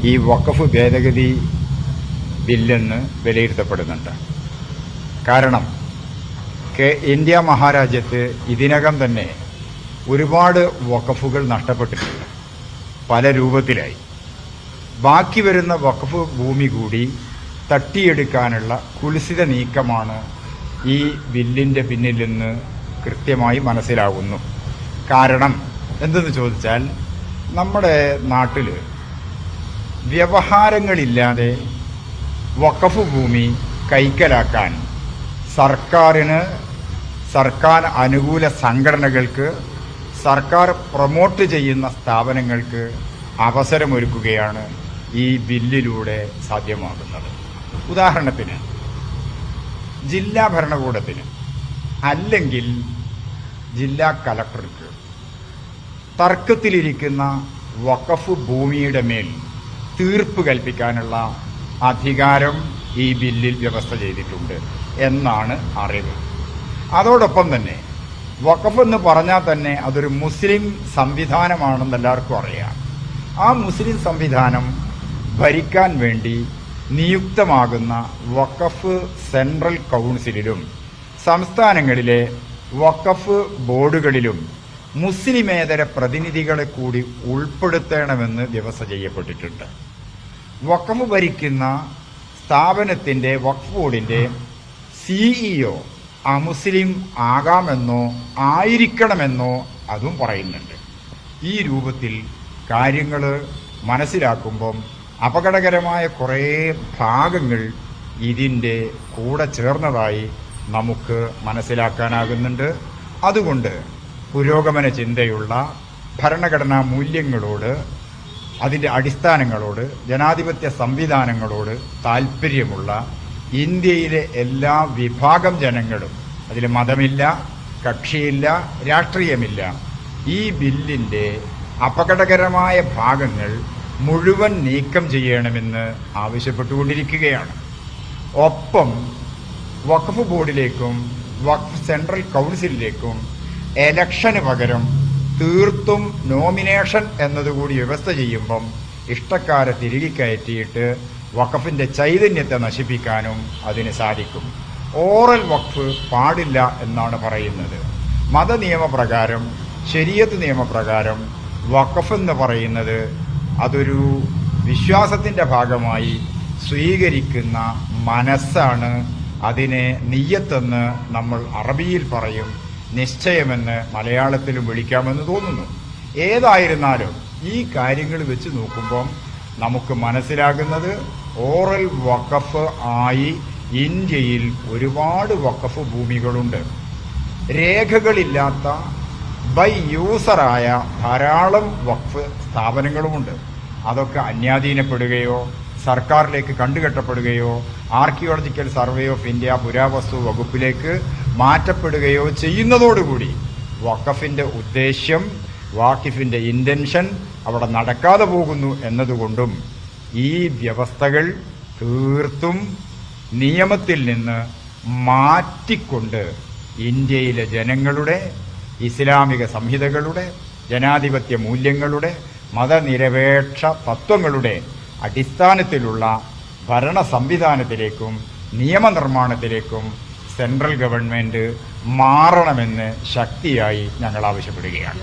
ഈ വഖഫ് ഭേദഗതി ബില്ലെന്ന് വിലയിരുത്തപ്പെടുന്നുണ്ട്. കാരണം ഇന്ത്യ മഹാരാജ്യത്ത് ഇതിനകം തന്നെ ഒരുപാട് വഖഫുകൾ നഷ്ടപ്പെട്ടിട്ടുണ്ട്, പല രൂപത്തിലായി. ബാക്കി വരുന്ന വഖഫ് ഭൂമി കൂടി തട്ടിയെടുക്കാനുള്ള കുൽസിത നീക്കമാണ് ഈ ബില്ലിൻ്റെ പിന്നിൽ നിന്ന് കൃത്യമായി മനസ്സിലാകുന്നു. കാരണം എന്തെന്ന് ചോദിച്ചാൽ, നമ്മുടെ നാട്ടിൽ വ്യവഹാരങ്ങളില്ലാതെ വഖഫ് ഭൂമി കൈക്കലാക്കാൻ സർക്കാർ അനുകൂല സംഘടനകൾക്ക്, സർക്കാർ പ്രൊമോട്ട് ചെയ്യുന്ന സ്ഥാപനങ്ങൾക്ക് അവസരമൊരുക്കുകയാണ് ഈ ബില്ലിലൂടെ സാധ്യമാകുന്നത്. ഉദാഹരണത്തിന്, ജില്ലാ ഭരണകൂടത്തിന് അല്ലെങ്കിൽ ജില്ലാ കലക്ടർക്ക് തർക്കത്തിലിരിക്കുന്ന വഖഫ് ഭൂമിയുടെ മേൽ തീർപ്പ് കൽപ്പിക്കാനുള്ള അധികാരം ഈ ബില്ലിൽ വ്യവസ്ഥ ചെയ്തിട്ടുണ്ട് എന്നാണ് അറിവ്. അതോടൊപ്പം തന്നെ വഖഫ് എന്ന് പറഞ്ഞാൽ തന്നെ അതൊരു മുസ്ലിം സംവിധാനമാണെന്ന് എല്ലാവർക്കും അറിയാം. ആ മുസ്ലിം സംവിധാനം ഭരിക്കാൻ വേണ്ടി നിയുക്തമാകുന്ന വഖഫ് സെൻട്രൽ കൗൺസിലിലും സംസ്ഥാനങ്ങളിലെ വഖഫ് ബോർഡുകളിലും മുസ്ലിമേതര പ്രതിനിധികളെ കൂടി ഉൾപ്പെടുത്തണമെന്ന് വ്യവസ്ഥ ചെയ്യപ്പെട്ടിട്ടുണ്ട്. വഖഫ് ഭരിക്കുന്ന സ്ഥാപനത്തിൻ്റെ വഖഫ് ബോർഡിൻ്റെ CEO അമുസ്ലിം ആകാമെന്നോ ആയിരിക്കണമെന്നോ അതും പറയുന്നുണ്ട്. ഈ രൂപത്തിൽ കാര്യങ്ങൾ മനസ്സിലാക്കുമ്പം അപകടകരമായ കുറേ ഭാഗങ്ങൾ ഇതിൻ്റെ കൂടെ ചേർന്നതായി നമുക്ക് മനസ്സിലാക്കാനാകുന്നുണ്ട്. അതുകൊണ്ട് പുരോഗമന ചിന്തയുള്ള ഭരണഘടനാ മൂല്യങ്ങളോട്, അതിൻ്റെ അടിസ്ഥാനങ്ങളോട്, ജനാധിപത്യ സംവിധാനങ്ങളോട് താൽപ്പര്യമുള്ള ഇന്ത്യയിലെ എല്ലാ വിഭാഗം ജനങ്ങളും, അതിൽ മതമില്ല, കക്ഷിയില്ല, രാഷ്ട്രീയമില്ല, ഈ ബില്ലിൻ്റെ അപകടകരമായ ഭാഗങ്ങൾ മുഴുവൻ നീക്കം ചെയ്യണമെന്ന് ആവശ്യപ്പെട്ടുകൊണ്ടിരിക്കുകയാണ്. ഒപ്പം വഖഫ് ബോർഡിലേക്കും വഖഫ് സെൻട്രൽ കൗൺസിലിലേക്കും എലക്ഷന് പകരം തീർത്തും നോമിനേഷൻ എന്നതുകൂടി വ്യവസ്ഥ ചെയ്യുമ്പം ഇഷ്ടക്കാരെ തിരികെ കയറ്റിയിട്ട് വഖഫിൻ്റെ ചൈതന്യത്തെ നശിപ്പിക്കാനും അതിന് സാധിക്കും. ഓറൽ വഖഫ് പാടില്ല എന്നാണ് പറയുന്നത്. മതനിയമപ്രകാരം, ശരീഅത്ത് നിയമപ്രകാരം വഖഫ് എന്ന് പറയുന്നത് അതൊരു വിശ്വാസത്തിൻ്റെ ഭാഗമായി സ്വീകരിക്കുന്ന മനസ്സാണ്. അതിനെ നിയ്യത്തെന്ന് നമ്മൾ അറബിയിൽ പറയും, നിശ്ചയമെന്ന് മലയാളത്തിലും വിളിക്കാമെന്ന് തോന്നുന്നു. ഏതായിരുന്നാലും ഈ കാര്യങ്ങൾ വെച്ച് നോക്കുമ്പം നമുക്ക് മനസ്സിലാകുന്നത് ഓറൽ വഖഫ് ആയി ഇന്ത്യയിൽ ഒരുപാട് വഖഫ് ഭൂമികളുണ്ട്. രേഖകളില്ലാത്ത ബൈ യൂസറായ ധാരാളം വഖഫ് സ്ഥാപനങ്ങളുമുണ്ട്. അതൊക്കെ അന്യാധീനപ്പെടുകയോ സർക്കാരിലേക്ക് കണ്ടുകെട്ടപ്പെടുകയോ ആർക്കിയോളജിക്കൽ സർവേ ഓഫ് ഇന്ത്യ പുരാവസ്തു വകുപ്പിലേക്ക് മാറ്റപ്പെടുകയോ ചെയ്യുന്നതോടുകൂടി വഖഫിൻ്റെ ഉദ്ദേശ്യം, വാഖിഫിൻ്റെ ഇൻറ്റൻഷൻ അവിടെ നടക്കാതെ പോകുന്നു എന്നതുകൊണ്ടും ഈ വ്യവസ്ഥകൾ തീർത്തും നിയമത്തിൽ നിന്ന് മാറ്റിക്കൊണ്ട് ഇന്ത്യയിലെ ജനങ്ങളുടെ, ഇസ്ലാമിക സംഹിതകളുടെ, ജനാധിപത്യ മൂല്യങ്ങളുടെ, മതനിരപേക്ഷ തത്വങ്ങളുടെ അടിസ്ഥാനത്തിലുള്ള ഭരണ സംവിധാനത്തിലേക്കും നിയമനിർമ്മാണത്തിലേക്കും സെൻട്രൽ ഗവൺമെൻറ് മാറണമെന്ന് ശക്തിയായി ഞങ്ങൾ ആവശ്യപ്പെടുകയാണ്.